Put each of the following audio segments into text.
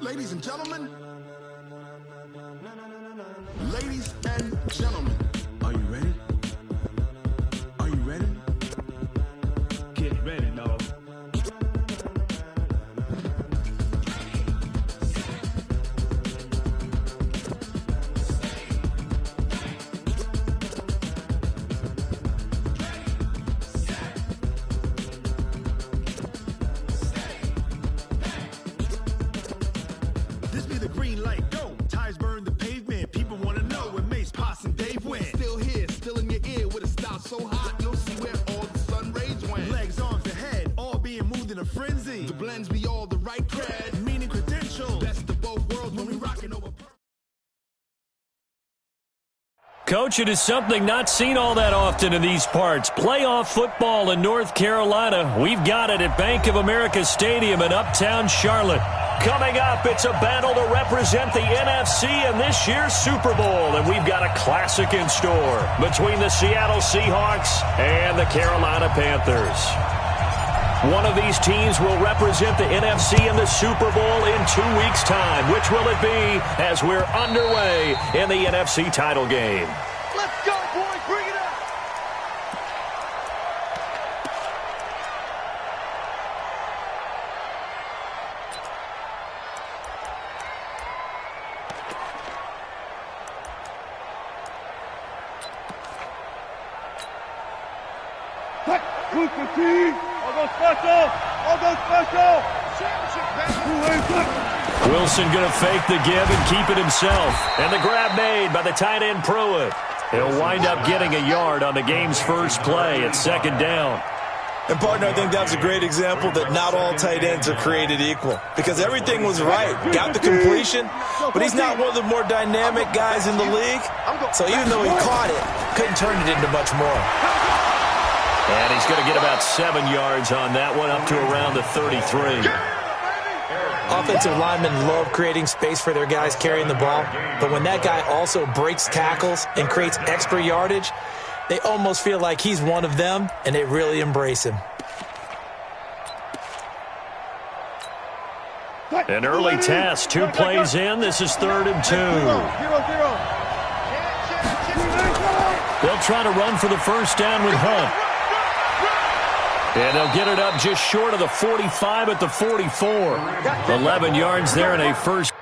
Ladies and gentlemen. Ladies and gentlemen. Are you ready? Are you ready? Get ready, dog. This be the green light, go. Tires burn the pavement. People want to know where Mace, Poss, and Dave went. Still here, still in your ear with a style so hot, you'll see where all the sun rays went. Legs, arms, and head, all being moved in a frenzy. The blends be all the right cred, meaning credentials. Best of both worlds when we rockin' over. Coach, it is something not seen all that often in these parts. Playoff football in North Carolina. We've got it at Bank of America Stadium in Uptown Charlotte. Coming up, it's a battle to represent the NFC in this year's Super Bowl. And we've got a classic in store between the Seattle Seahawks and the Carolina Panthers. One of these teams will represent the NFC in the Super Bowl in 2 weeks' time. Which will it be as we're underway in the NFC title game? Let's go, boys. Bring it up. Wilson going to fake the give and keep it himself. And the grab made by the tight end Pruitt. He'll wind up getting a yard on the game's first play at second down. And, partner, I think that's a great example that not all tight ends are created equal because everything was right. Got the completion, but he's not one of the more dynamic guys in the league. So even though he caught it, couldn't turn it into much more. And he's going to get about 7 yards on that one, up to around the 33. Offensive linemen love creating space for their guys carrying the ball, but when that guy also breaks tackles and creates extra yardage, they almost feel like he's one of them, and they really embrace him. An early test, 2 plays in. This is 3rd and 2. They'll try to run for the first down with Hunt. And they'll get it up just short of the 45 at the 44. 11 yards there in a first.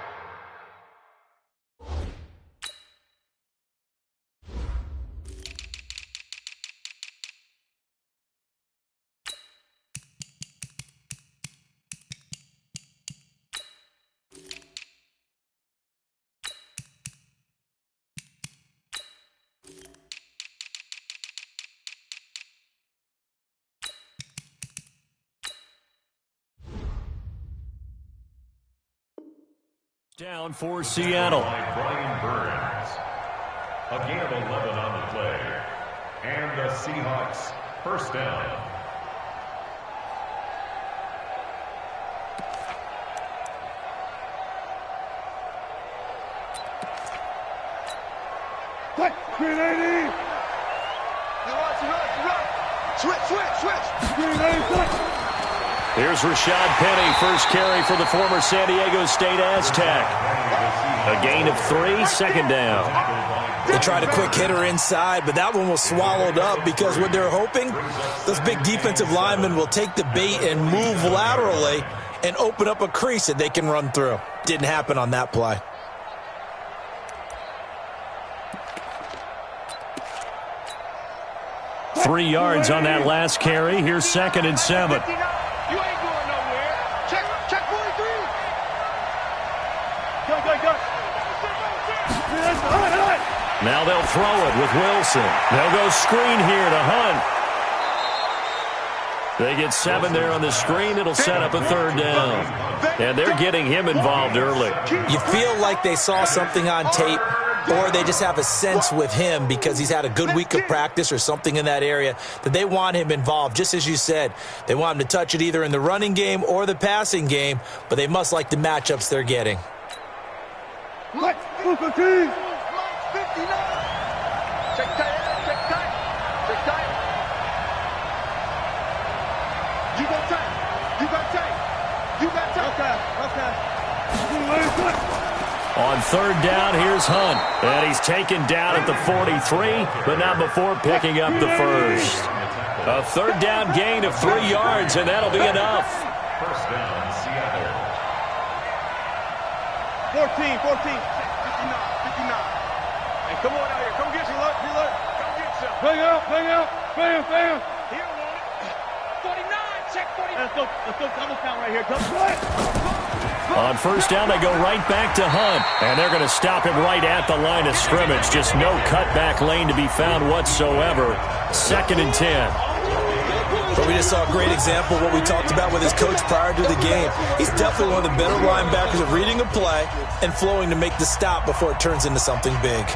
Down for Seattle. Brian Burns. Again, 11 on the play. And the Seahawks first down. Switch. Here's Rashad Penny, first carry for the former San Diego State Aztec. A gain of 3, second down. They tried a quick hitter inside, but that one was swallowed up because what they're hoping, those big defensive linemen will take the bait and move laterally and open up a crease that they can run through. Didn't happen on that play. Three yards on that last carry. Here's 2nd and 7. You ain't going nowhere. Check 43. Go. Now they'll throw it with Wilson. They'll go screen here to Hunt. They get 7 there on the screen. It'll set up a 3rd down. And they're getting him involved early. You feel like they saw something on tape, or they just have a sense with him because he's had a good week of practice or something in that area that they want him involved. Just as you said, they want him to touch it either in the running game or the passing game, but they must like the matchups they're getting. Check tight. You got tight. Okay. On third down, here's Hunt. And he's taken down at the 43, but not before picking up the first. A third down gain of 3 yards, and that'll be enough. First down, Seattle. 14, 59, 59. Hey, come on out here. Come get some. Reload. Come get some. Bang out. Bam. He don't want it. 49, check 49. Let's go double count right here. Double count. On first down, they go right back to Hunt. And they're going to stop him right at the line of scrimmage. Just no cutback lane to be found whatsoever. 2nd and 10. But we just saw a great example of what we talked about with his coach prior to the game. He's definitely one of the better linebackers at reading a play and flowing to make the stop before it turns into something big.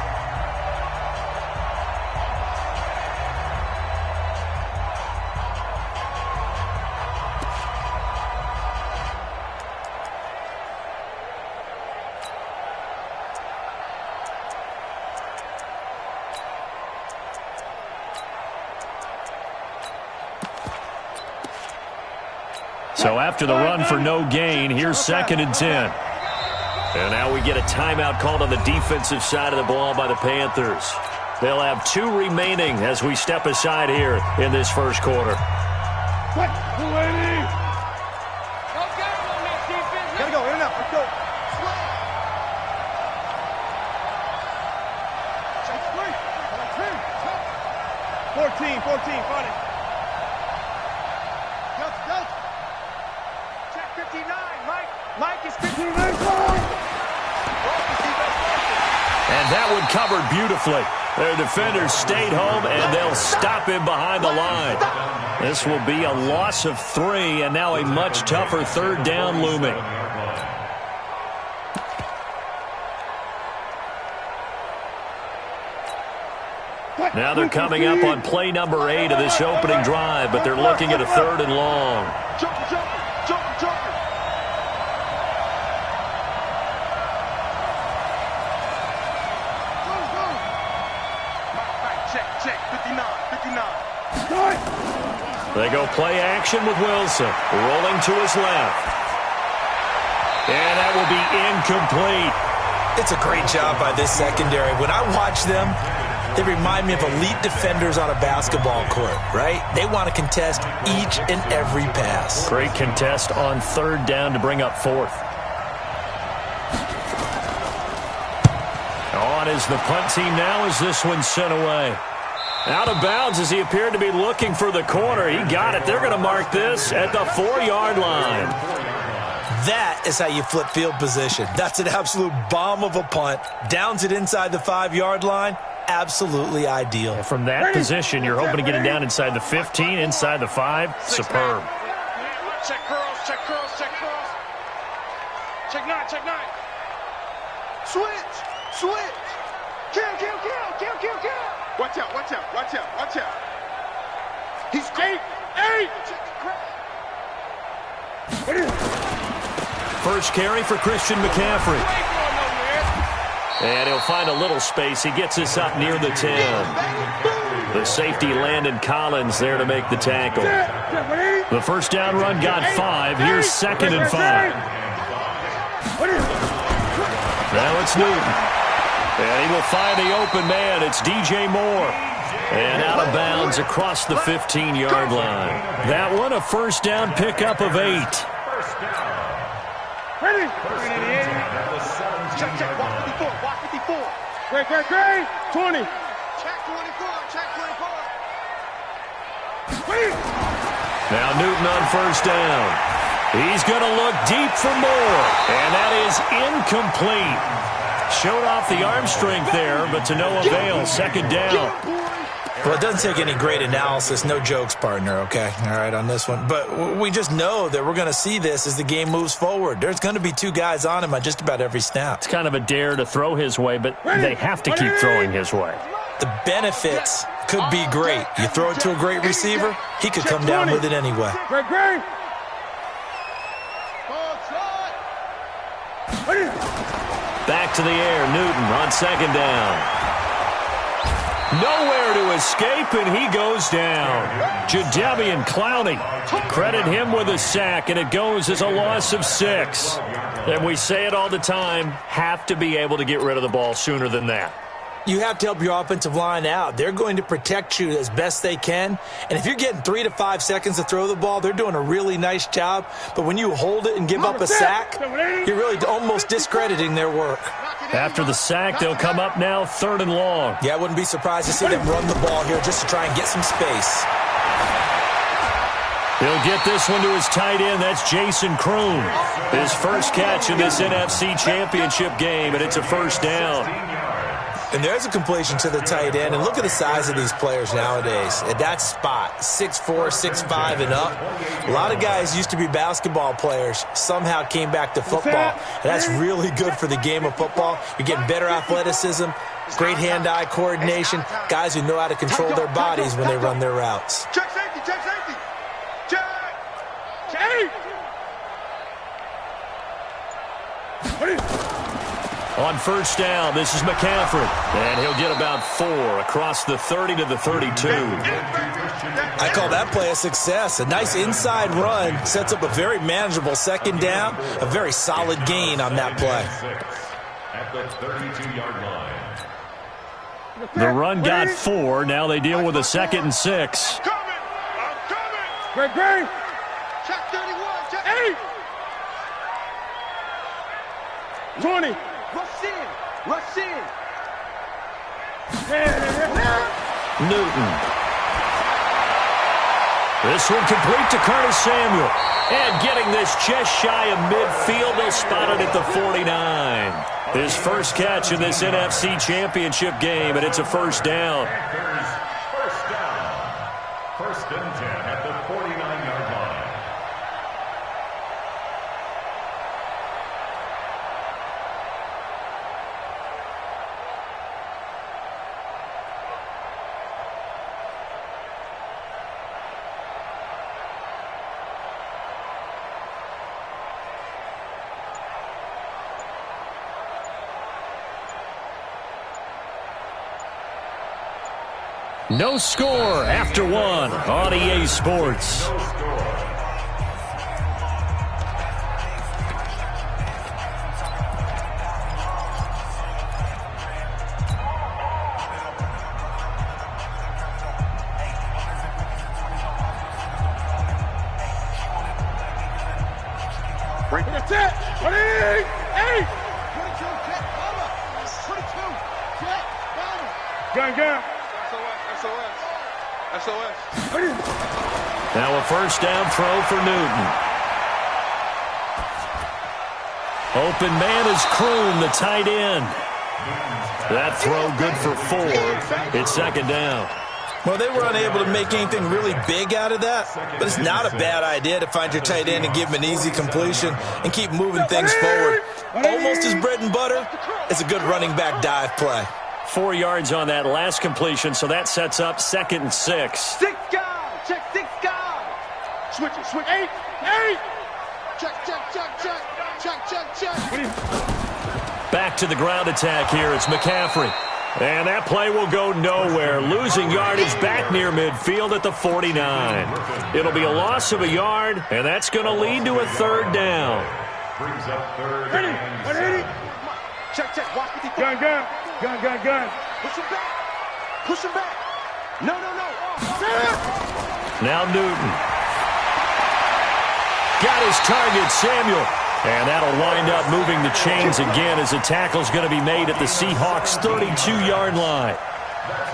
So after the run for no gain, here's 2nd and 10. And now we get a timeout called on the defensive side of the ball by the Panthers. They'll have 2 remaining as we step aside here in this first quarter. Gotta go, in and out, let's go. 14, fight it. Go. Check 59, Mike is 59. And that one covered beautifully. Their defenders stayed home, and they'll stop him behind the line. This will be a loss of 3, and now a much tougher third down looming. Now they're coming up on play number 8 of this opening drive, but they're looking at a 3rd and long. Jumper. Check, 59. They go play action with Wilson, rolling to his left. And that will be incomplete. It's a great job by this secondary. When I watch them, they remind me of elite defenders on a basketball court, right? They want to contest each and every pass. Great contest on 3rd down to bring up 4th. On is the punt team now as this one's sent away. Out of bounds as he appeared to be looking for the corner. He got it. They're going to mark this at the 4-yard line. That is how you flip field position. That's an absolute bomb of a punt. Downs it inside the 5-yard line. Absolutely ideal. From that position, you're hoping to get it down inside the 15, inside the 5. Superb. Check curls. Check 9. Switch. Kill. Watch out. He's 8. First carry for Christian McCaffrey. And he'll find a little space. He gets us up near the 10. The safety Landon Collins there to make the tackle. The first down run got 5. Here's 2nd and 5. Now it's Newton. And he will find the open man. It's DJ Moore. And out of bounds across the 15-yard line. That one a first down pickup of 8. Ready? Check. Walk 54. Great. 20. Check 24. Now Newton on first down. He's going to look deep for more. And that is incomplete. Showed off the arm strength there, but to no avail. 2nd down. Well, it doesn't take any great analysis. No jokes, partner, okay? All right, on this one. But we just know that we're going to see this as the game moves forward. There's going to be 2 guys on him on just about every snap. It's kind of a dare to throw his way, but they have to keep throwing his way. The benefits could be great. You throw it to a great receiver, he could come down with it anyway. Great. Back to the air, Newton on 2nd down. Nowhere to escape, and he goes down. Jadeveon Clowney, credit him with a sack, and it goes as a loss of 6. And we say it all the time, have to be able to get rid of the ball sooner than that. You have to help your offensive line out. They're going to protect you as best they can. And if you're getting 3 to 5 seconds to throw the ball, they're doing a really nice job. But when you hold it and give up a sack, you're really almost discrediting their work. After the sack, they'll come up now 3rd and long. Yeah, I wouldn't be surprised to see them run the ball here just to try and get some space. He'll get this one to his tight end. That's Jason Kroon. His first catch in this NFC Championship game, and it's a first down. And there's a completion to the tight end. And look at the size of these players nowadays. At that spot, 6'4", 6'5", and up. A lot of guys used to be basketball players, somehow came back to football. And that's really good for the game of football. You're getting better athleticism, great hand-eye coordination, guys who know how to control their bodies when they run their routes. Check safety, check safety. Check. On first down, this is McCaffrey. And he'll get about 4 across the 30 to the 32. I call that play a success. A nice inside run sets up a very manageable second down, a very solid gain on that play. At the 32-yard line. The run got 4. Now they deal with a 2nd and 6. I'm coming. Great. Check 31, check 8. 20. Rush in. Newton. This one complete to Curtis Samuel. And getting this just shy of midfield, they'll spot it at the 49. His first catch in this NFC Championship game, and it's a first down. First down. 1st and 10 at the 49-yard line. No score after 1 on EA Sports. That's it. 28. 22, check, bomber. 22, check, bomber. Gun. SOS. Now a first down throw for Newton. Open man is Kroon, the tight end. That throw good for 4. It's 2nd down. Well, they were unable to make anything really big out of that, but it's not a bad idea to find your tight end and give him an easy completion and keep moving things forward. Almost his bread and butter. It's a good running back dive play. 4 yards on that last completion, so that sets up 2nd and 6. 6 guys, check 6 guys. Switch it, 8. Check. Back to the ground attack here. It's McCaffrey. And that play will go nowhere. Losing yardage back near midfield at the 49. It'll be a loss of a yard, and that's going to lead to a 3rd down. Brings up 3rd and 7. Check. Watch what he Gun. Push him back. No. Now Newton. Got his target, Samuel. And that'll wind up moving the chains again as the tackle's going to be made at the Seahawks' 32-yard line.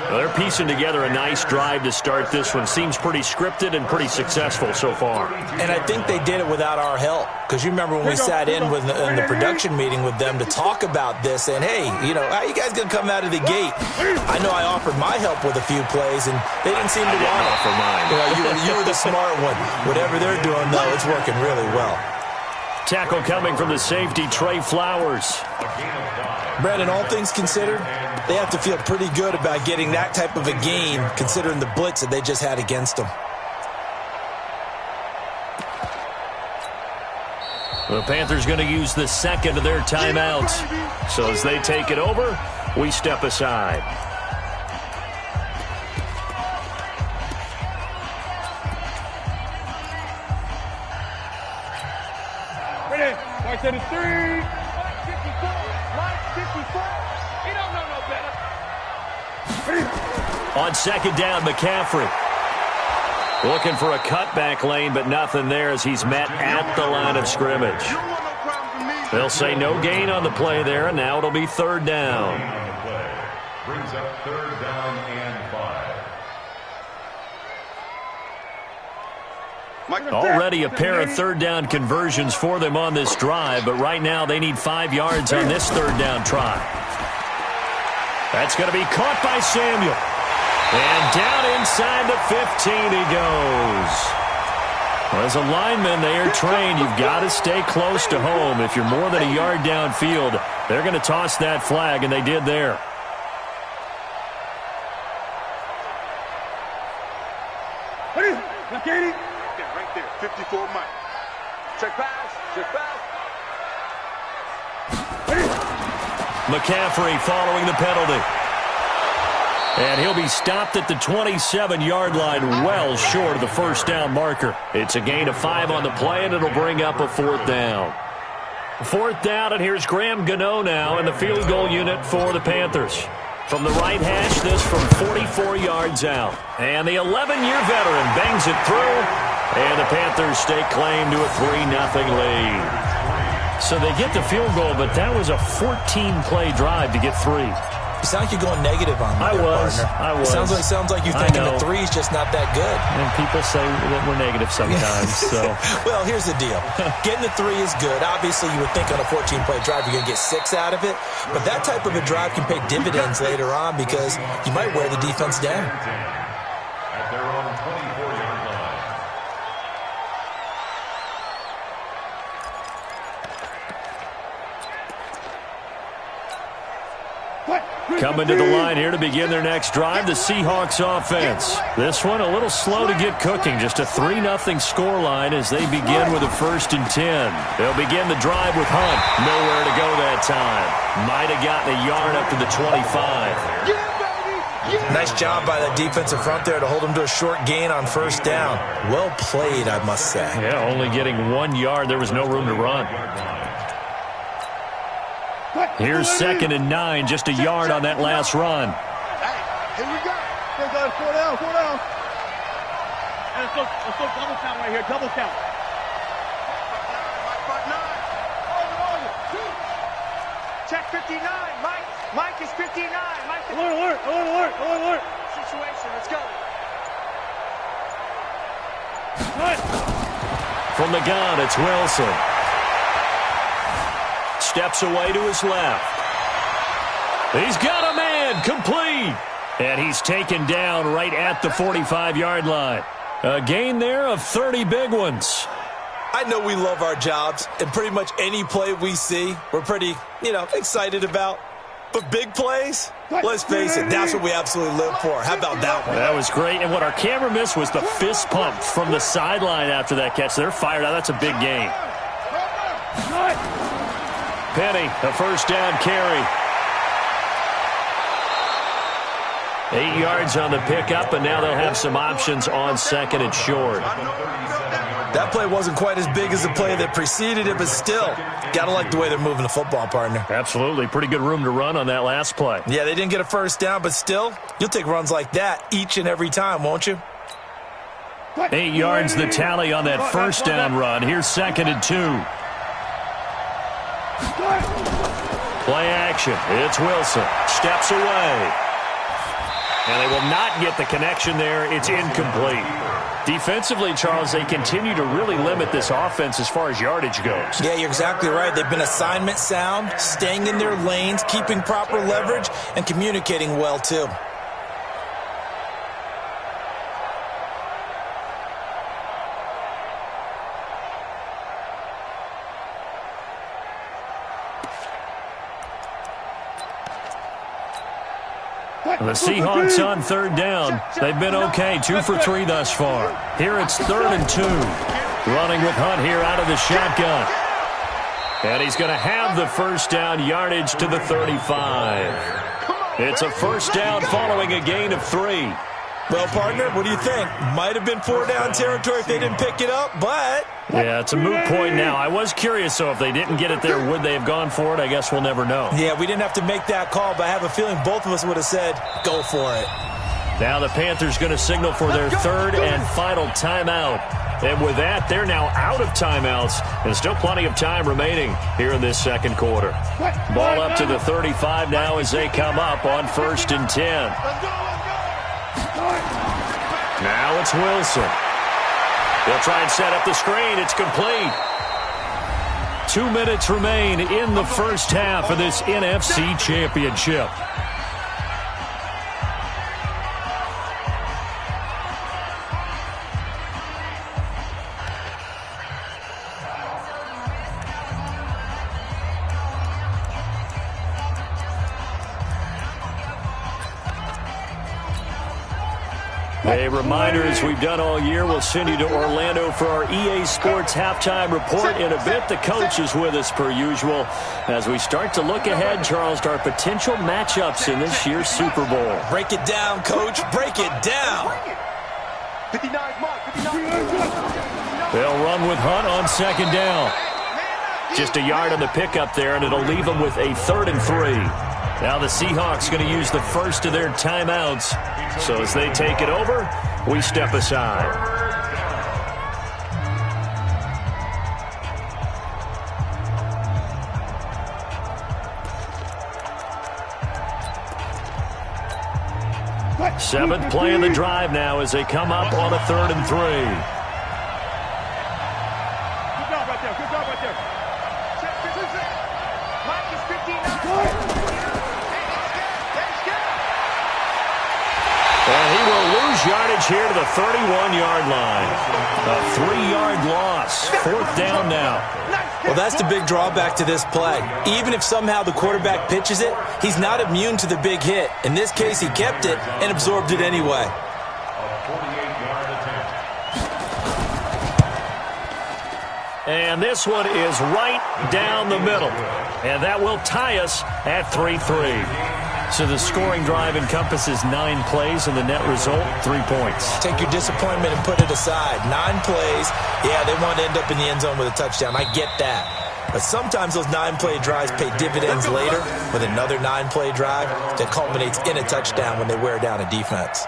Well, they're piecing together a nice drive to start this one. Seems pretty scripted and pretty successful so far. And I think they did it without our help. Because you remember when we sat in the production meeting with them to talk about this, and hey, how you guys going to come out of the gate? I know I offered my help with a few plays, and they didn't seem to want it. Offer mine. You were the smart one. Whatever they're doing, though, it's working really well. Tackle coming from the safety, Trey Flowers. Brandon, all things considered, they have to feel pretty good about getting that type of a gain, considering the blitz that they just had against them. The Panthers going to use the 2nd of their timeouts. So as they take it over, we step aside. Ready? Mike said it's 3. Mike 54. Mike 54. He don't know no better. On second down, McCaffrey. Looking for a cutback lane, but nothing there as he's met at the line of scrimmage. You don't want no problem from me. They'll say no gain on the play there, and now it'll be third down. On the play brings up third down and 5. Already a pair of third down conversions for them on this drive, but right now they need 5 yards on this third down try. That's going to be caught by Samuel. And down inside the 15 he goes. Well, as a lineman, they are trained. You've got to stay close to home. If you're more than a yard downfield, they're going to toss that flag, and they did there. Ready? Now, Katie. Yeah, right there. 54 Mike. Check pass. Check pass. McCaffrey following the penalty. And he'll be stopped at the 27-yard line, well short of the first down marker. It's a gain of 5 on the play, and it'll bring up a fourth down. Fourth down, and here's Graham Gano now in the field goal unit for the Panthers. From the right hash, this from 44 yards out. And the 11-year veteran bangs it through, and the Panthers stake claim to a 3-0 lead. So they get the field goal, but that was a 14-play drive to get 3. You sound like you're going negative on me, partner. I was. Sounds like you're thinking the 3 is just not that good. And people say that we're negative sometimes. So, well, here's the deal. Getting the 3 is good. Obviously, you would think on a 14-play drive you're going to get 6 out of it. But that type of a drive can pay dividends later on because you might wear the defense down. At their own 24-yard line. coming to the line here to begin their next drive, the Seahawks offense. This one a little slow to get cooking, just a 3-0 scoreline as they begin with a 1st and 10. They'll begin the drive with Hunt. Nowhere to go that time. Might have gotten a yard up to the 25. Nice job by the defensive front there to hold him to a short gain on 1st down. Well played, I must say. Yeah, only getting 1 yard. There was no room to run. Here's 2nd and 9, just a yard on that last run. Here we go. Four down. And let's go double count right here. Double count. Check 59. Mike is 59. Alert. Situation. Let's go. From the gun, it's Wilson. Steps away to his left. He's got a man, complete. And he's taken down right at the 45-yard line. A gain there of 30 big ones. I know we love our jobs, and pretty much any play we see, we're pretty, excited about. But big plays, let's face it, that's what we absolutely live for. How about that one? That was great. And what our camera missed was the fist pump from the sideline after that catch. They're fired out. That's a big gain. Penny, a 1st down carry. 8 yards on the pickup, and now they'll have some options on 2nd and short. That play wasn't quite as big as the play that preceded it, but still, got to like the way they're moving the football, partner. Absolutely. Pretty good room to run on that last play. Yeah, they didn't get a 1st down, but still, you'll take runs like that each and every time, won't you? 8 yards the tally on that 1st down run. Here's 2nd and 2. Play action. It's Wilson. Steps away. And they will not get the connection there. It's incomplete. Defensively, Charles, they continue to really limit this offense as far as yardage goes. Yeah, you're exactly right. They've been assignment sound, staying in their lanes, keeping proper leverage, and communicating well, too. The Seahawks on 3rd down. They've been okay, 2 for 3 thus far. Here it's 3rd and 2. Running with Hunt here out of the shotgun. And he's going to have the 1st down, yardage to the 35. It's a 1st down following a gain of 3. Well, partner, what do you think? Might have been 4-down territory if they didn't pick it up, but... Yeah, it's a moot point now. I was curious, so if they didn't get it there, would they have gone for it? I guess we'll never know. Yeah, we didn't have to make that call, but I have a feeling both of us would have said, go for it. Now the Panthers going to signal for their third and final timeout. And with that, they're now out of timeouts, and still plenty of time remaining here in this second quarter. Ball up to the 35 now as they come up on 1st and 10. Now it's Wilson. They'll try and set up the screen. It's complete. 2 minutes remain in the first half of this NFC Championship. A reminder, as we've done all year, we'll send you to Orlando for our EA Sports halftime report in a bit. The coach is with us per usual as we start to look ahead, Charles, to our potential matchups in this year's Super Bowl. Break it down, Coach. Break it down. 59 mark, 59 mark. They'll run with Hunt on 2nd down. Just a yard on the pickup there, and it'll leave them with a 3rd and 3. Now the Seahawks going to use the first of their timeouts. So as they take it over, we step aside. Seventh play of the drive now as they come up on a 3rd and 3. Good job right there. Good job right there. Mike is 59. And he will lose yardage here to the 31-yard line. A 3-yard loss. 4th down now. Well, that's the big drawback to this play. Even if somehow the quarterback pitches it, he's not immune to the big hit. In this case, he kept it and absorbed it anyway. And this one is right down the middle. And that will tie us at 3-3. So the scoring drive encompasses 9 plays, and the net result, 3 points. Take your disappointment and put it aside. 9 plays. Yeah, they want to end up in the end zone with a touchdown. I get that. But sometimes those 9-play drives pay dividends later with another 9-play drive that culminates in a touchdown when they wear down a defense.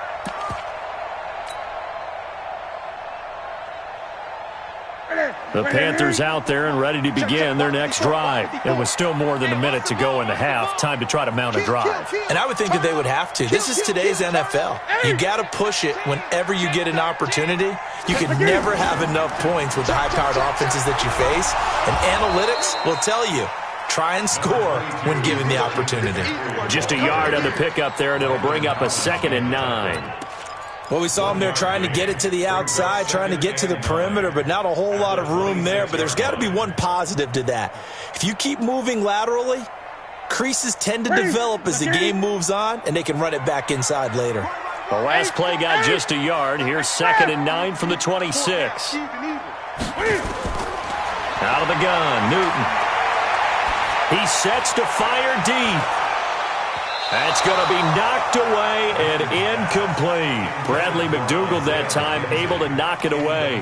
The Panthers out there and ready to begin their next drive. And with still more than a minute to go in the half, time to try to mount a drive. And I would think that they would have to. This is today's NFL. You got to push it whenever you get an opportunity. You can never have enough points with the high-powered offenses that you face. And analytics will tell you, try and score when given the opportunity. Just a yard on the pickup there, and it'll bring up a 2nd and 9. Well, we saw him there trying to get it to the outside, trying to get to the perimeter, but not a whole lot of room there. But there's got to be one positive to that. If you keep moving laterally, creases tend to develop as the game moves on, and they can run it back inside later. The last play got just a yard. Here's 2nd and 9 from the 26. Out of the gun, Newton. He sets to fire deep. That's going to be knocked away and incomplete. Bradley McDougald that time able to knock it away.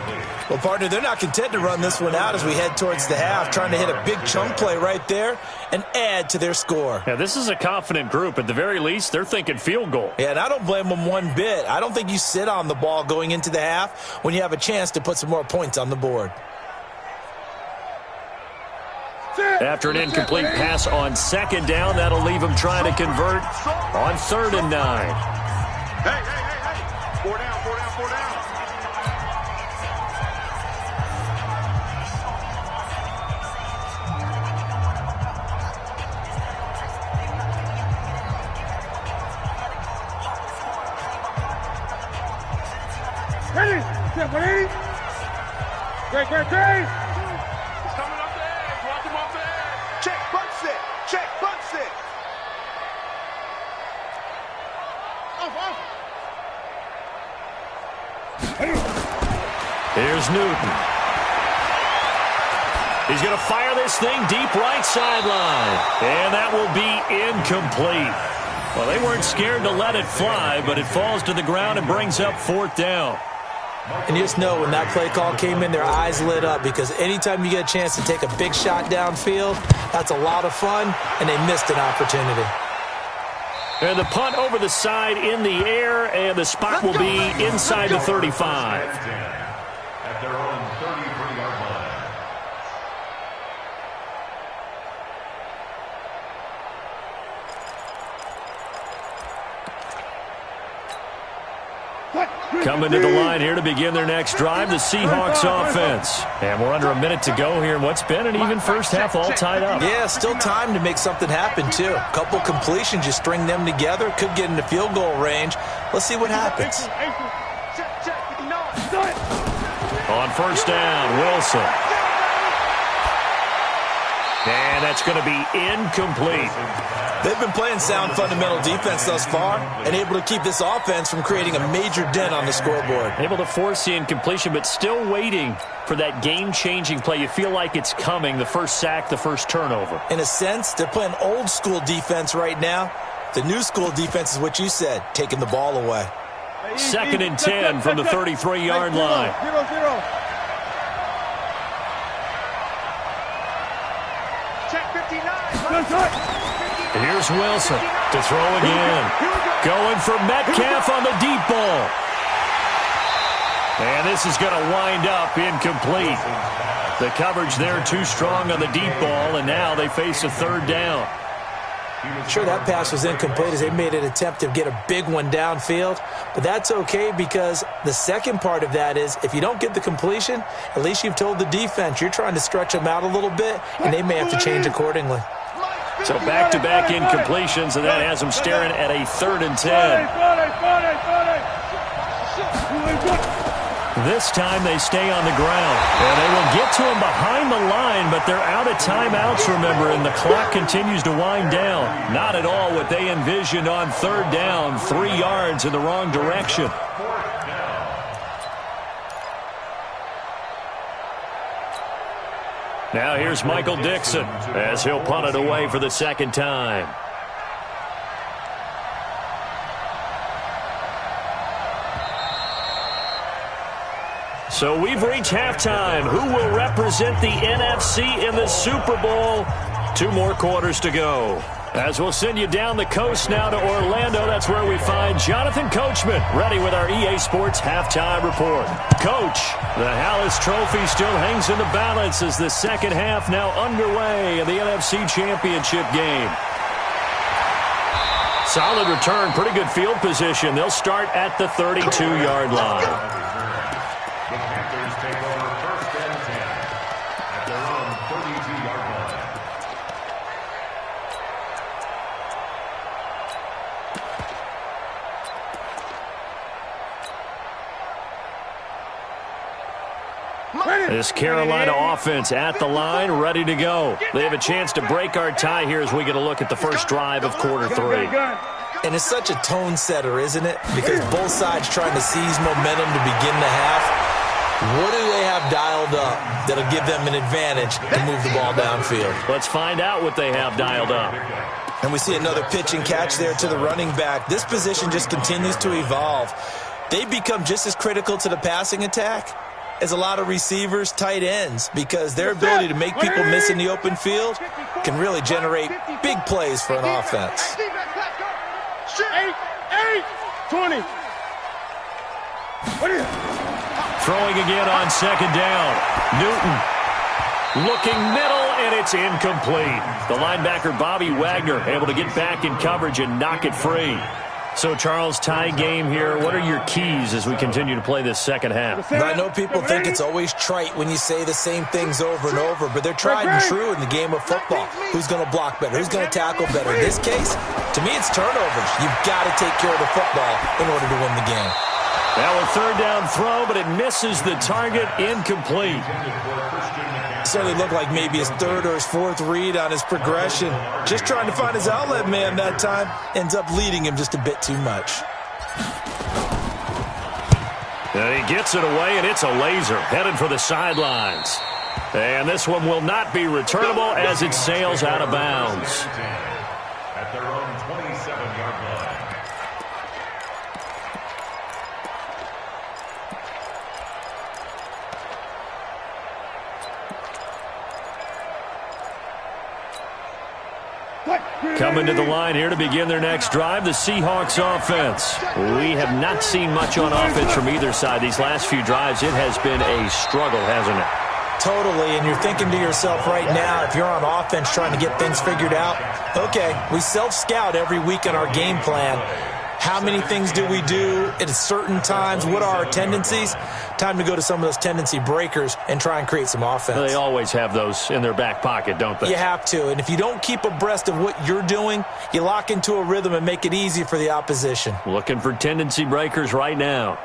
Well, partner, they're not content to run this one out as we head towards the half, trying to hit a big chunk play right there and add to their score. Yeah, this is a confident group. At the very least, they're thinking field goal. Yeah, and I don't blame them one bit. I don't think you sit on the ball going into the half when you have a chance to put some more points on the board. After an incomplete pass on 2nd down, that'll leave him trying to convert on 3rd and 9. Hey. 4 down, 4 down, 4 down. Ready? Step, ready? Great. He's coming up the edge. Watch him off the edge. Check, butt sit. Check, butt sit. Off. Here's Newton. He's going to fire this thing deep right sideline. And that will be incomplete. Well, they weren't scared to let it fly, but it falls to the ground and brings up 4th down. And you just know when that play call came in, their eyes lit up, because anytime you get a chance to take a big shot downfield, that's a lot of fun, and they missed an opportunity. And the punt over the side in the air, and the spot will be inside the 35. At their own 33-yard line. Coming to the line here to begin their next drive, the Seahawks offense. And we're under a minute to go here in what's been an even first half, all tied up. Yeah, still time to make something happen, too. A couple completions, you string them together, could get into field goal range. Let's see what happens. On 1st down, Wilson. And that's going to be incomplete. They've been playing sound fundamental defense thus far and able to keep this offense from creating a major dent on the scoreboard. Able to force the incompletion, but still waiting for that game-changing play. You feel like it's coming, the first sack, the first turnover. In a sense, they're playing old-school defense right now. The new school defense is what you said, taking the ball away. 2nd and 10 from the 33-yard line. 0-0. Check 59. Here's Wilson to throw again. Going for Metcalf on the deep ball. And this is going to wind up incomplete. The coverage there too strong on the deep ball, and now they face a 3rd down. Sure, that pass was incomplete as they made an attempt to get a big one downfield, but that's okay because the second part of that is if you don't get the completion, at least you've told the defense you're trying to stretch them out a little bit, and they may have to change accordingly. So back-to-back incompletions, and that has them staring at a 3rd and 10. This time they stay on the ground. And they will get to him behind the line, but they're out of timeouts, remember, and the clock continues to wind down. Not at all what they envisioned on 3rd down, 3 yards in the wrong direction. Now here's Michael Dixon as he'll punt it away for the 2nd time. So we've reached halftime. Who will represent the NFC in the Super Bowl? 2 more quarters to go. As we'll send you down the coast now to Orlando, that's where we find Jonathan Coachman, ready with our EA Sports Halftime Report. Coach, the Hallis Trophy still hangs in the balance as the second half now underway in the NFC Championship game. Solid return, pretty good field position. They'll start at the 32-yard line. The Panthers take over 1st and 10 at their own 32-yard line. This Carolina offense at the line, ready to go. They have a chance to break our tie here as we get a look at the first drive of quarter 3. And it's such a tone setter, isn't it? Because both sides trying to seize momentum to begin the half. What do they have dialed up that'll give them an advantage to move the ball downfield? Let's find out what they have dialed up. And we see another pitch and catch there to the running back. This position just continues to evolve. They become just as critical to the passing attack as a lot of receivers, tight ends, because their ability to make people miss in the open field can really generate big plays for an offense. 20. Throwing again on 2nd down. Newton looking middle, and it's incomplete. The linebacker, Bobby Wagner, able to get back in coverage and knock it free. So, Charles, tie game here. What are your keys as we continue to play this second half? I know people think it's always trite when you say the same things over and over, but they're tried and true in the game of football. Who's going to block better? Who's going to tackle better? In this case, to me, it's turnovers. You've got to take care of the football in order to win the game. Now a 3rd down throw, but it misses the target, incomplete. Certainly looked like maybe his 3rd or his 4th read on his progression. Just trying to find his outlet man that time. Ends up leading him just a bit too much. And he gets it away, and it's a laser headed for the sidelines. And this one will not be returnable as it sails out of bounds. At their own 27-yard 25-yard line. Coming to the line here to begin their next drive, the Seahawks offense. We have not seen much on offense from either side these last few drives. It has been a struggle, hasn't it? Totally, and you're thinking to yourself right now, if you're on offense trying to get things figured out, okay, we self-scout every week in our game plan. How many things do we do at certain times? What are our tendencies? Time to go to some of those tendency breakers and try and create some offense. They always have those in their back pocket, don't they? You have to, and if you don't keep abreast of what you're doing, you lock into a rhythm and make it easy for the opposition. Looking for tendency breakers right now.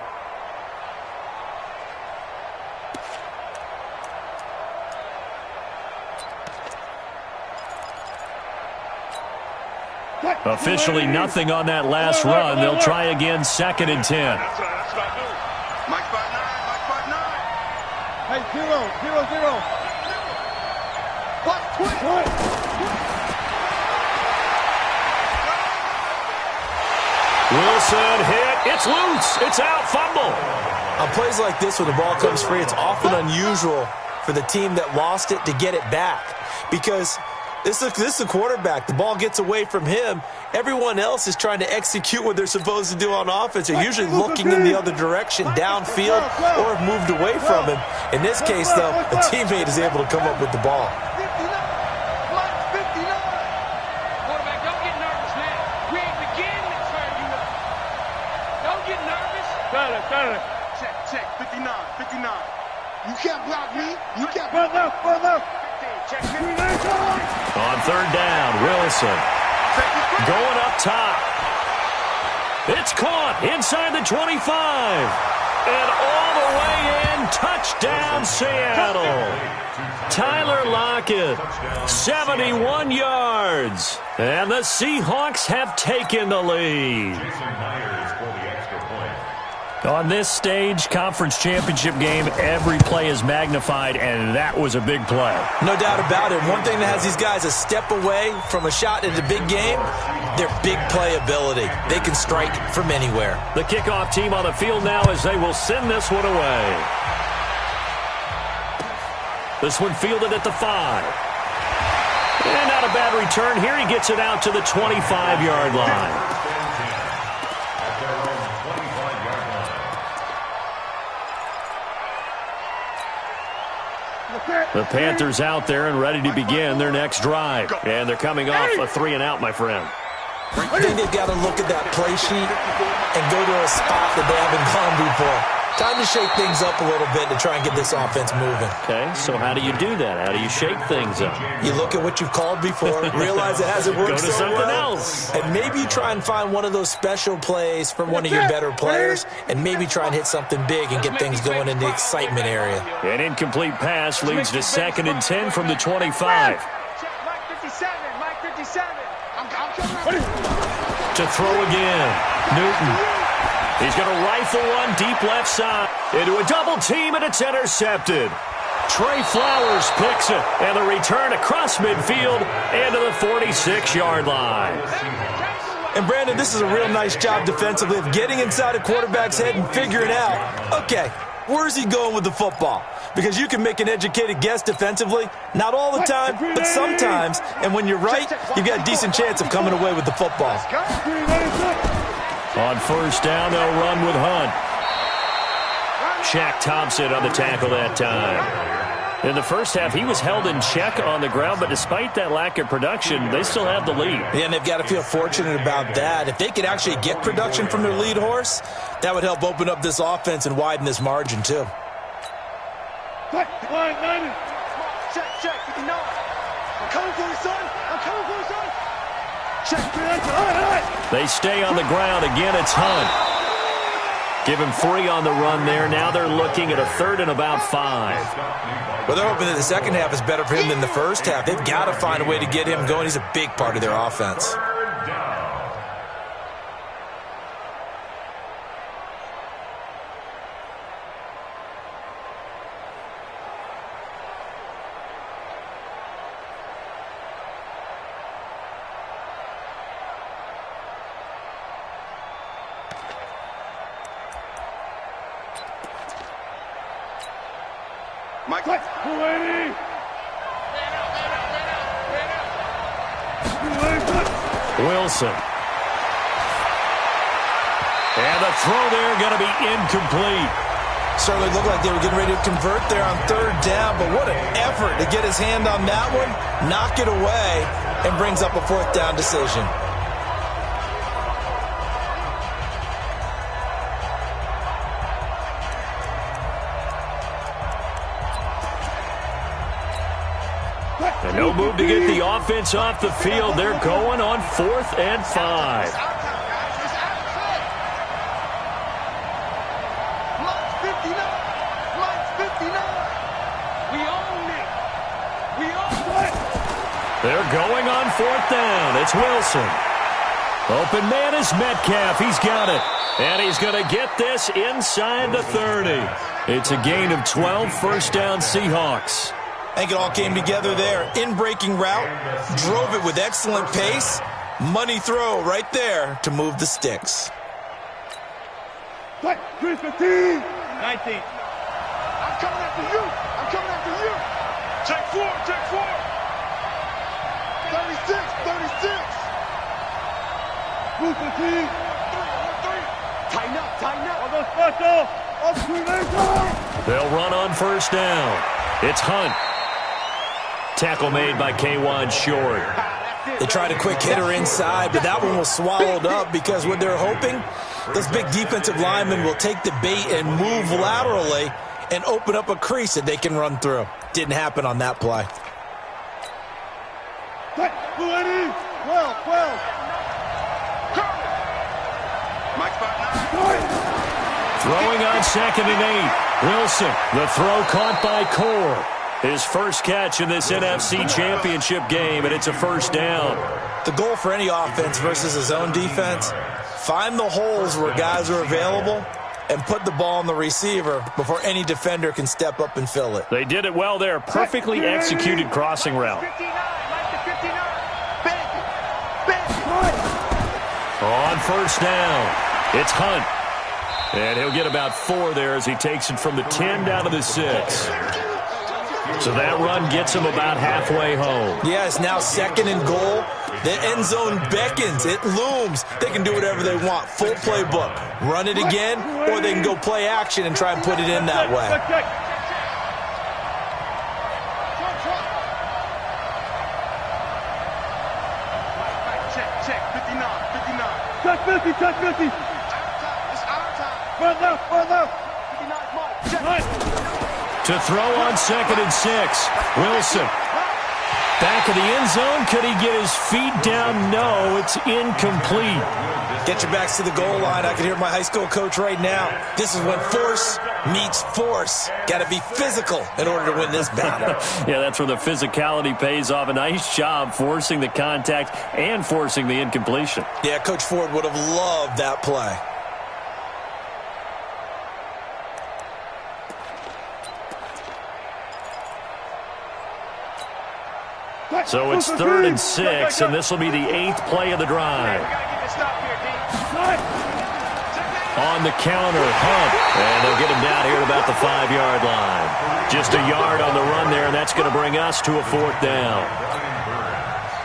Officially nothing on that last run. They'll try again, 2nd and 10. That's what I do. Mike 5'9", Mike 5'9". Hey, 0, 0, 0. What? Wilson hit. It's loose. It's out. Fumble. On plays like this where the ball comes free, it's often unusual for the team that lost it to get it back because this is the quarterback. The ball gets away from him. Everyone else is trying to execute what they're supposed to do on offense. They're usually looking in the other direction, downfield, or have moved away from him. In this case, though, a teammate is able to come up with the ball. 59. Mike 59. Quarterback, don't get nervous, man. We ain't beginning to turn you up. Don't get nervous. Got it. Check, 59, 59. You can't block me. You can't. Run left. Check, On 3rd down, Wilson. Going up top. It's caught inside the 25. And all the way in. Touchdown, Seattle. Tyler Lockett, 71 yards. And the Seahawks have taken the lead. Jason Myers for the extra point. On this stage, conference championship game, every play is magnified, and that was a big play. No doubt about it. One thing that has these guys a step away from a shot at a big game, their big play ability. They can strike from anywhere. The kickoff team on the field now as they will send this one away. This one fielded at the 5. And not a bad return here. He gets it out to the 25-yard line. At their own 25-yard line. The Panthers out there and ready to begin their next drive. And they're coming off a 3-and-out, my friend. I think they've got to look at that play sheet and go to a spot that they haven't gone before. Time to shake things up a little bit to try and get this offense moving. Okay, so how do you do that? How do you shake things up? You look at what you've called before, realize it hasn't worked Go to so something well, else. and maybe you try and find one of those special plays from one of your better players, and maybe try and hit something big and get things going in the excitement area. An incomplete pass leads to 2nd and 10 from the 25. Mike 57. Mike 57. I'm coming. To throw again, Newton. He's going to rifle one deep left side into a double team, and it's intercepted. Trey Flowers picks it, and the return across midfield into the 46-yard line. And, Brandon, this is a real nice job defensively of getting inside a quarterback's head and figuring out, okay, where's he going with the football? Because you can make an educated guess defensively, not all the time, but sometimes. And when you're right, you've got a decent chance of coming away with the football. On 1st down, they'll run with Hunt. Shaq Thompson on the tackle that time. In the first half, he was held in check on the ground, but despite that lack of production, they still have the lead. Yeah, and they've got to feel fortunate about that. If they could actually get production from their lead horse, that would help open up this offense and widen this margin, too. Check, 59. I'm coming for you, son. Check, all right. They stay on the ground. Again, it's Hunt. Give him 3 on the run there. Now they're looking at a 3rd and about 5. Well, they're hoping that the second half is better for him than the first half. They've got to find a way to get him going. He's a big part of their offense. Third down. Mike. Wilson. And the throw there going to be incomplete. Certainly looked like they were getting ready to convert there on third down, but what an effort to get his hand on that one, knock it away, and brings up a fourth down decision. And no move to get the offense off the field. They're going on 4th and 5. They're going on 4th down. It's Wilson. Open man is Metcalf. He's got it. And he's going to get this inside the 30. It's a gain of 12, first down Seahawks. I think it all came together there. In-breaking route, drove it with excellent pace. Money throw right there to move the sticks. 19. I'm coming after you. I'm coming after you. Check 4. 36. Move the team. 3. Tighten up. They'll run on first down. It's Hunt. Tackle made by K1 Short. They tried a quick hitter inside, but that one was swallowed up because what they're hoping, those big defensive linemen will take the bait and move laterally and open up a crease that they can run through. Didn't happen on that play. 12. Mike spot 9. Throwing on 2nd and 8. Wilson, the throw caught by Core. His first catch in this NFC Championship game, and it's a first down. The goal for any offense versus his own defense, find the holes where guys are available and put the ball on the receiver before any defender can step up and fill it. They did it well there. Perfectly executed crossing route. 59. On first down, it's Hunt. And he'll get about 4 there as he takes it from the 10 down to the 6. So that run gets him about halfway home. Yeah, it's now 2nd and goal. The end zone beckons. It looms. They can do whatever they want. Full playbook. Run it again, or they can go play action and try and put it in that way. Check. 59. Check 50. It's our time. Run left. 59 Mike. To throw on 2nd and 6. Wilson. Back of the end zone. Could he get his feet down? No, it's incomplete. Get your backs to the goal line. I can hear my high school coach right now. This is when force meets force. Got to be physical in order to win this battle. Yeah, that's where the physicality pays off. A nice job forcing the contact and forcing the incompletion. Yeah, Coach Ford would have loved that play. So it's 3rd and 6, and this will be the 8th play of the drive. On the counter, Hunt, and they'll get him down here at about the 5-yard line. Just a yard on the run there, and that's going to bring us to a 4th down.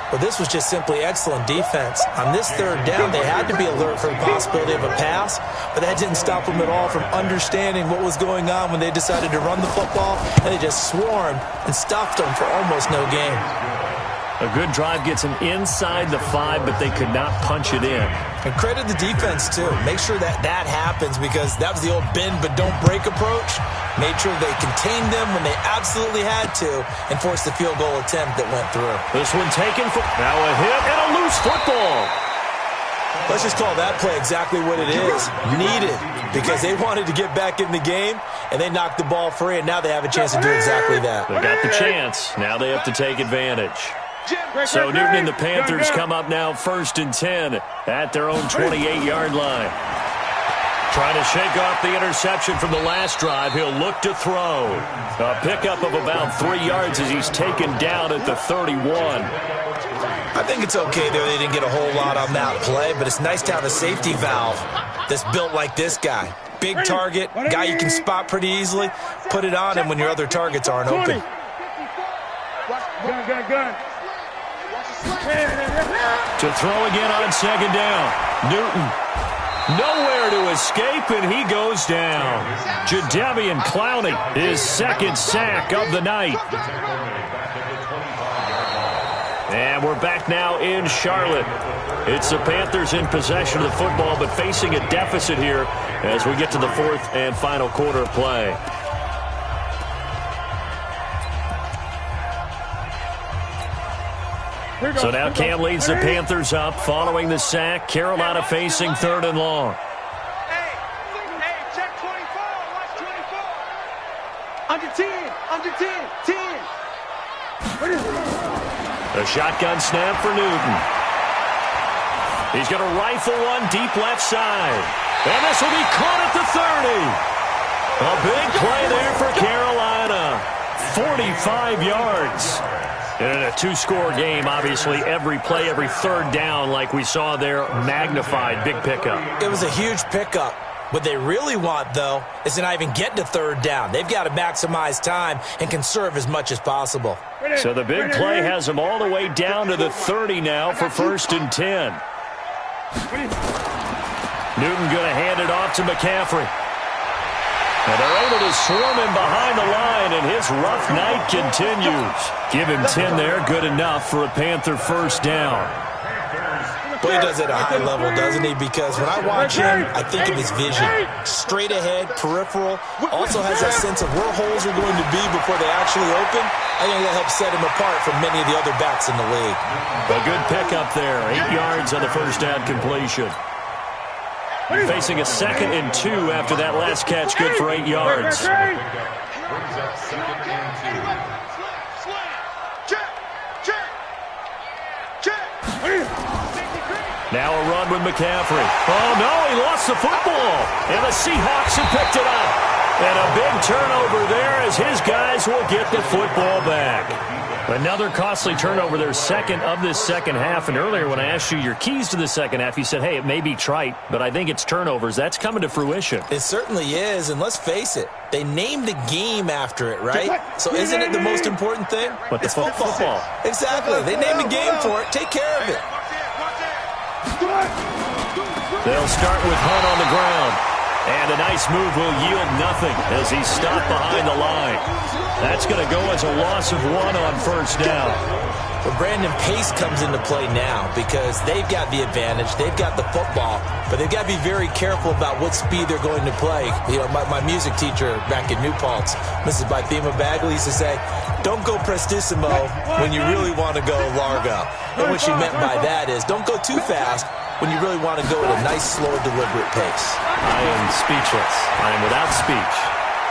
Well, this was just simply excellent defense. On this 3rd down, they had to be alert for the possibility of a pass, but that didn't stop them at all from understanding what was going on when they decided to run the football, and they just swarmed and stopped them for almost no gain. A good drive gets them inside the 5, but they could not punch it in. And credit the defense, too. Make sure that happens because that was the old bend but don't break approach. Made sure they contained them when they absolutely had to and forced the field goal attempt that went through. This one taken for now a hit and a loose football. Let's just call that play exactly what it is. Needed because they wanted to get back in the game and they knocked the ball free, and now they have a chance to do exactly that. They got the chance. Now they have to take advantage. So Newton and the Panthers come up now 1st and 10 at their own 28-yard line. Trying to shake off the interception from the last drive. He'll look to throw. A pickup of about 3 yards as he's taken down at the 31. I think it's okay there. They didn't get a whole lot on that play, but it's nice to have a safety valve that's built like this guy. big target, guy you can spot pretty easily. Put it on him when your other targets aren't open. Gun. To throw again on second down. Newton. Nowhere to escape, and he goes down. Jadeveon Clowney, his second sack of the night. And we're back now in Charlotte. It's the Panthers in possession of the football, but facing a deficit here as we get to the fourth and final quarter of play. So now Cam leads the Panthers up following the sack. Carolina facing third and long. Hey, check 24. Watch 24. Under 10. 10. A shotgun snap for Newton. He's going to rifle one deep left side. And this will be caught at the 30. A big play there for Carolina. 45 yards. In a two-score game, obviously, every play, every third down, like we saw there, magnified. Big pickup. It was a huge pickup. What they really want, though, is to not even get to third down. They've got to maximize time and conserve as much as possible. So the big play has them all the way down to the 30 now for 1st and 10. Newton going to hand it off to McCaffrey. And they're able to swarm him behind the line, and his rough night continues. Give him 10 there, good enough for a Panther first down. Well, he does it at a high level, doesn't he? Because when I watch him, I think of his vision. Straight ahead, peripheral. Also has that sense of where holes are going to be before they actually open. I think that helps set him apart from many of the other backs in the league. A good pickup there. 8 yards on the first down completion. Facing a 2nd and 2 after that last catch, good for 8 yards. Now a run with McCaffrey. Oh, no, he lost the football. And the Seahawks have picked it up. And a big turnover there as his guys will get the football back. Another costly turnover, their second of this second half. And earlier when I asked you your keys to the second half, you said, hey, it may be trite, but I think it's turnovers. That's coming to fruition. It certainly is, and let's face it, they named the game after it, right? So isn't it the most important thing? But it's football. Exactly. They named the game for it. Take care of it. They'll start with Hunt on the ground. And a nice move will yield nothing as he's stopped behind the line. That's going to go as a loss of 1 on first down. But Brandon, pace comes into play now because they've got the advantage. They've got the football, but they've got to be very careful about what speed they're going to play. You know, my music teacher back in New Paltz, Mrs. Bythema Bagley, used to say, don't go prestissimo when you really want to go largo. And what she meant by that is don't go too fast when you really want to go at a nice, slow, deliberate pace. I am speechless. I am without speech.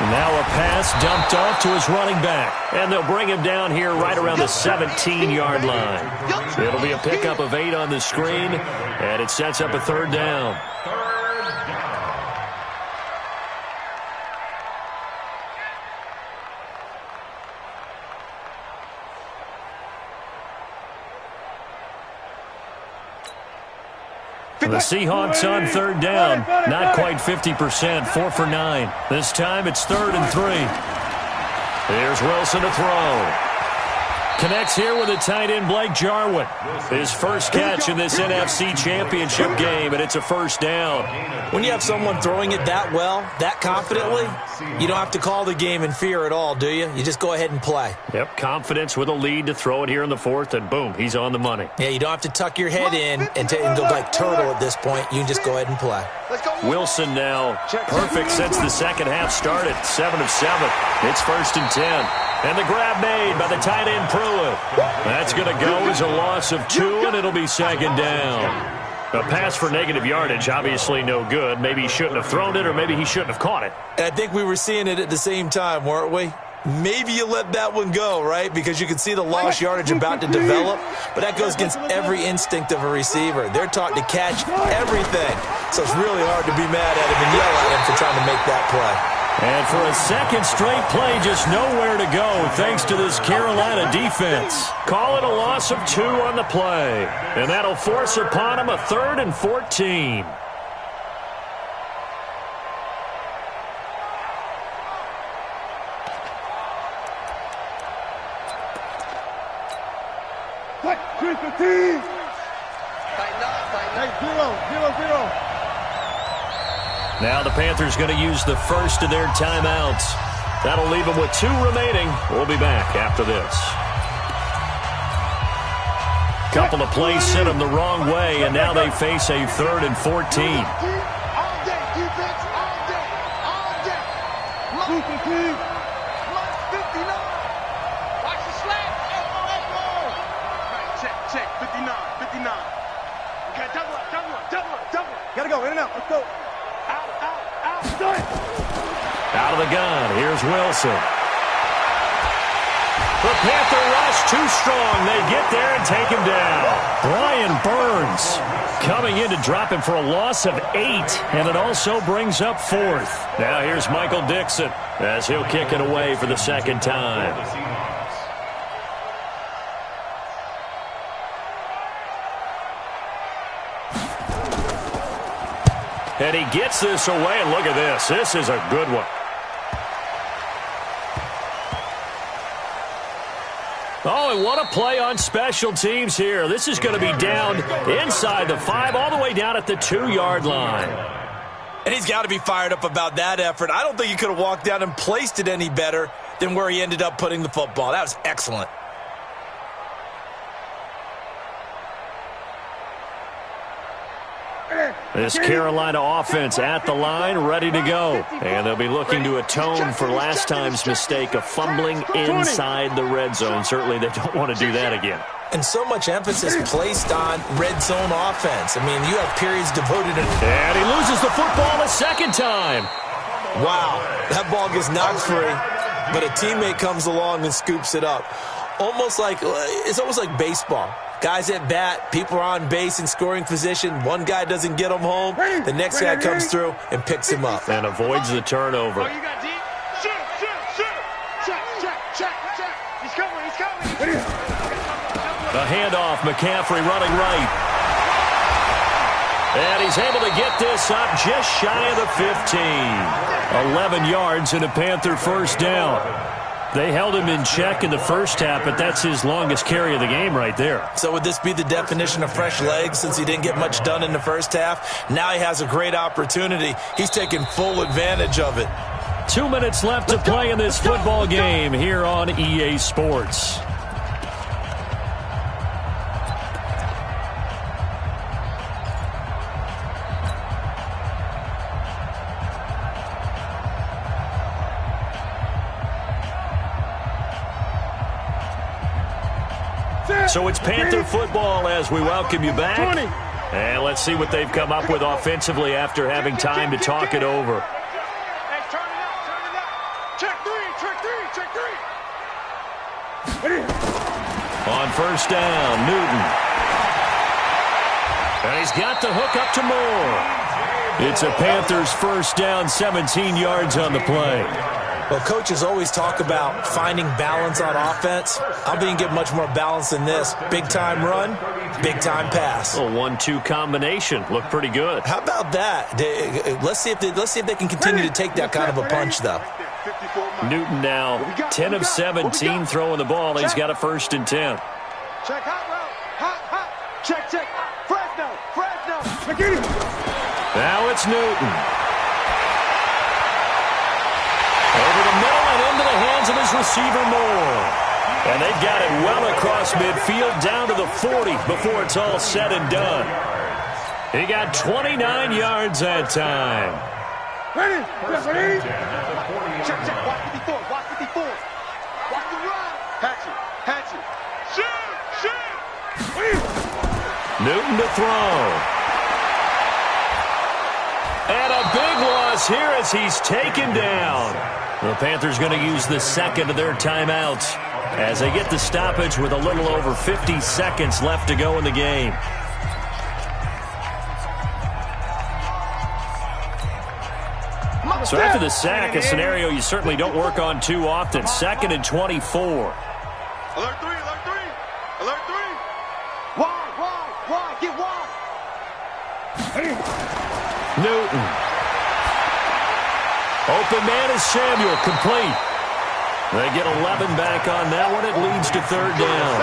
Now a pass dumped off to his running back. And they'll bring him down here right around the 17-yard line. It'll be a pickup of 8 on the screen, and it sets up a third down. The Seahawks on third down, not quite 50%, 4 for 9. This time it's 3rd and 3. Here's Wilson to throw. Connects here with a tight end, Blake Jarwin. His first catch in this NFC Championship game, and it's a first down. When you have someone throwing it that well, that confidently, you don't have to call the game in fear at all, do you? You just go ahead and play. Yep, confidence with a lead to throw it here in the 4th, and boom, he's on the money. Yeah, you don't have to tuck your head in and go like turtle at this point. You can just go ahead and play. Wilson now perfect since the second half started, 7 of 7. It's 1st and 10. And the grab made by the tight end, Pruitt. That's going to go as a loss of 2, and it'll be 2nd down. A pass for negative yardage, obviously no good. Maybe he shouldn't have thrown it, or maybe he shouldn't have caught it. And I think we were seeing it at the same time, weren't we? Maybe you let that one go, right? Because you can see the lost yardage about to develop. But that goes against every instinct of a receiver. They're taught to catch everything. So it's really hard to be mad at him and yell at him for trying to make that play. And for a second straight play, just nowhere to go thanks to this Carolina defense. Call it a loss of 2 on the play. And that'll force upon him a 3rd and 14. Now the Panthers going to use the first of their timeouts. That'll leave them with 2 remaining. We'll be back after this. Couple of plays sent them the wrong way, and now they face a 3rd and 14. All day, defense, all day, all day. Super team. Plus 59. Watch the slant. Right, check, 59, 59. Okay, double up. Gotta go, in and out. Let's go. Out. Out of the gun, here's Wilson. The Panther rush too strong. They get there and take him down. Brian Burns coming in to drop him for a loss of 8, and it also brings up 4th. Now here's Michael Dixon as he'll kick it away for the second time. And he gets this away, and look at this. This is a good one. Oh, and what a play on special teams here. This is going to be down inside the 5, all the way down at the 2-yard line. And he's got to be fired up about that effort. I don't think he could have walked down and placed it any better than where he ended up putting the football. That was excellent. This Carolina offense at the line, ready to go. And they'll be looking to atone for last time's mistake of fumbling inside the red zone. Certainly they don't want to do that again. And so much emphasis placed on red zone offense. I mean, you have periods devoted to... And he loses the football a second time. Wow, that ball gets knocked free, but a teammate comes along and scoops it up. It's almost like baseball. Guys at bat, people are on base in scoring position. One guy doesn't get him home. The next guy comes through and picks him up. And avoids the turnover. Oh, you got deep? Shoot. Check. He's coming. A handoff, McCaffrey running right. And he's able to get this up just shy of the 15. 11 yards and a Panther first down. They held him in check in the first half, but that's his longest carry of the game right there. So would this be the definition of fresh legs since he didn't get much done in the first half? Now he has a great opportunity. He's taking full advantage of it. 2 minutes left to play in this football game here on EA Sports. So it's Panther football as we welcome you back. And let's see what they've come up with offensively after having time to talk it over. Hey, turn it out. Check three. On first down, Newton. And he's got the hook up to Moore. It's a Panthers first down, 17 yards on the play. Well, coaches always talk about finding balance on offense. I don't think you can get much more balance than this. Big-time run, big-time pass. A 1-2 combination. Looked pretty good. How about that? Let's see if they can continue to take that kind of a punch, though. Newton now 10 of 17 throwing the ball. He's got a 1st and 10. Check hot route. Check. Fresno. Now it's Newton. Over the middle and into the hands of his receiver, Moore. And they've got it well across midfield down to the 40 before it's all said and done. He got 29 yards that time. Ready. Check. Watch 54. Watch the run. Hatchet. Shoot. Newton to throw. And a big loss here as he's taken down. The Panthers going to use the second of their timeouts as they get the stoppage with a little over 50 seconds left to go in the game. So after the sack, a scenario you certainly don't work on too often. 2nd and 24. Alert three. Wide. Get wide. Newton. Open man is Samuel, complete. They get 11 back on that one. It leads to 3rd down.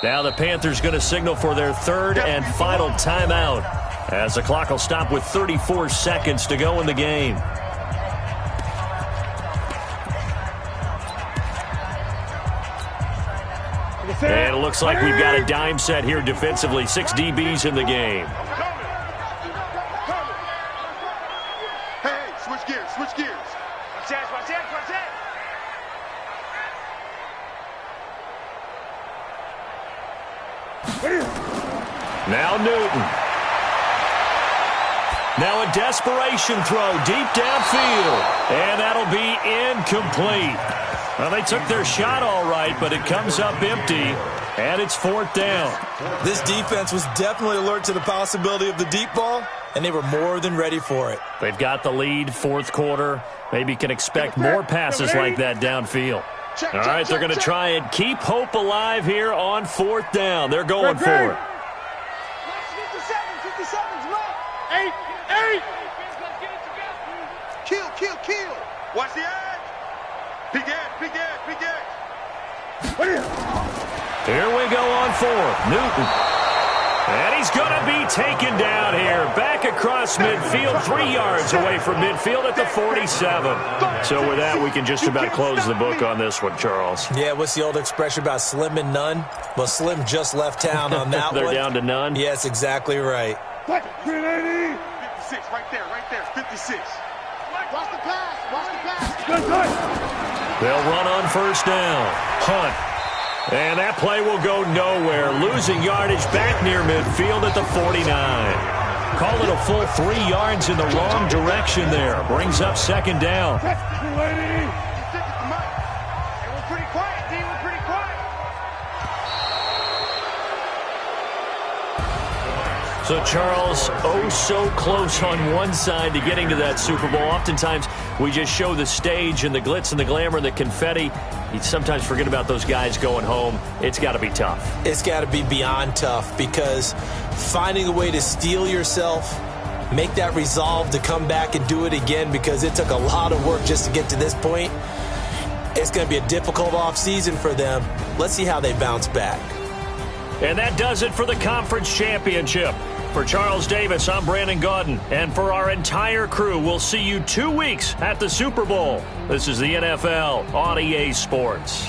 Now the Panthers going to signal for their third and final timeout, as the clock will stop with 34 seconds to go in the game. And it looks like we've got a dime set here defensively. 6 DBs in the game. Hey, switch gears, switch gears. Watch that, watch that, watch that. Now Newton. Now a desperation throw deep downfield. And that'll be incomplete. Well, they took their shot all right, but it comes up empty, and it's 4th down. This defense was definitely alert to the possibility of the deep ball, and they were more than ready for it. They've got the lead, 4th quarter. Maybe can expect more passes like that downfield. All right, they're going to try and keep hope alive here on 4th down. They're going for it. 57's left. 8. Kill. Watch the edge. Big edge. Here we go on 4th. Newton. And he's going to be taken down here. Back across midfield, 3 yards away from midfield at the 47. So with that, we can just about close the book on this one, Charles. Yeah, what's the old expression about slim and none? Well, Slim just left town on that They're one. down to none? Yes, exactly right. 56, right there. 56. Watch the pass. They'll run on 1st down. Hunt. And that play will go nowhere. Losing yardage back near midfield at the 49. Call it a full 3 yards in the wrong direction there. Brings up 2nd down. Hey, we're pretty quiet, D. We're pretty quiet. So, Charles, oh so close on one side to getting to that Super Bowl. Oftentimes, we just show the stage and the glitz and the glamour and the confetti. You sometimes forget about those guys going home. It's got to be tough. It's got to be beyond tough, because finding a way to steel yourself, make that resolve to come back and do it again, because it took a lot of work just to get to this point. It's going to be a difficult offseason for them. Let's see how they bounce back. And that does it for the conference championship. For Charles Davis, I'm Brandon Gaudin. And for our entire crew, we'll see you 2 weeks at the Super Bowl. This is the NFL on EA Sports.